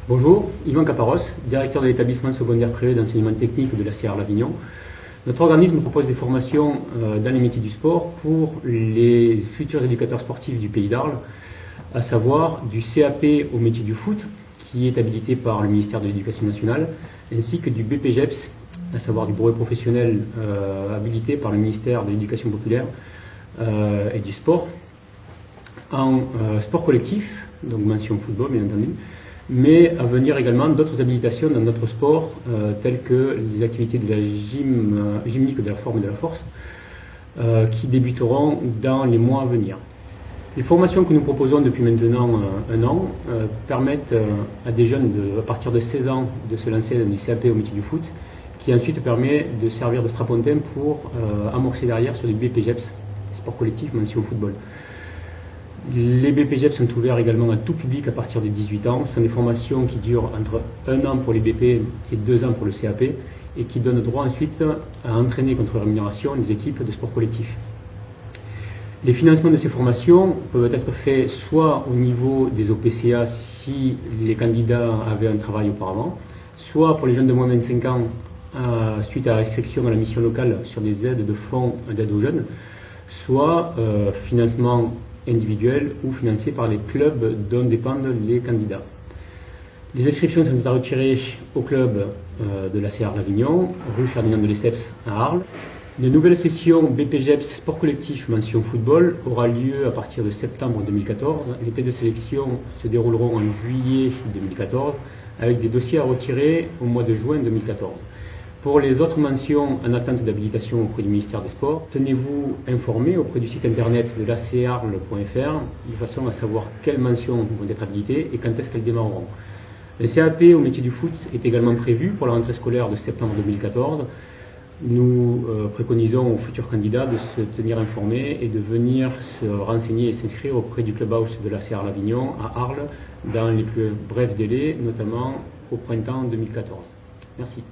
Bonjour, Yvan Caparros, directeur de l'établissement secondaire privé d'enseignement technique de la CR L'Avignon. Notre organisme propose des formations dans les métiers du sport pour les futurs éducateurs sportifs du Pays d'Arles, à savoir du CAP au métier du foot, qui est habilité par le ministère de l'Éducation nationale, ainsi que du BPGEPS, à savoir du brevet professionnel habilité par le ministère de l'Éducation populaire et du sport, en sport collectif, donc mention football bien entendu, mais à venir également d'autres habilitations dans notre sport, telles que les activités de la gymnique de la forme et de la force, qui débuteront dans les mois à venir. Les formations que nous proposons depuis maintenant un an permettent à des jeunes à partir de 16 ans de se lancer dans du CAP au métier du foot, qui ensuite permet de servir de strapontin pour amorcer derrière sur des BPGEPS, sport collectif, mention football. Les BPGEPS sont ouverts également à tout public à partir de 18 ans. Ce sont des formations qui durent entre 1 an pour les BP et 2 ans pour le CAP et qui donnent droit ensuite à entraîner contre rémunération les équipes de sport collectif. Les financements de ces formations peuvent être faits soit au niveau des OPCA si les candidats avaient un travail auparavant, soit pour les jeunes de moins de 25 ans suite à l'inscription à la mission locale sur des aides de fonds d'aide aux jeunes, soit financement individuels ou financés par les clubs dont dépendent les candidats. Les inscriptions sont à retirer au club de la CR L'Avignon, rue Ferdinand de Lesseps à Arles. Une nouvelle session BPGEPS Sport Collectif mention football aura lieu à partir de septembre 2014. Les tests de sélection se dérouleront en juillet 2014 avec des dossiers à retirer au mois de juin 2014. Pour les autres mentions en attente d'habilitation auprès du ministère des Sports, tenez-vous informés auprès du site internet de l'acrle.fr de façon à savoir quelles mentions vont être habilitées et quand est-ce qu'elles démarreront. Le CAP au métier du foot est également prévu pour la rentrée scolaire de septembre 2014. Nous préconisons aux futurs candidats de se tenir informés et de venir se renseigner et s'inscrire auprès du clubhouse de la CR L'Avignon à Arles dans les plus brefs délais, notamment au printemps 2014. Merci.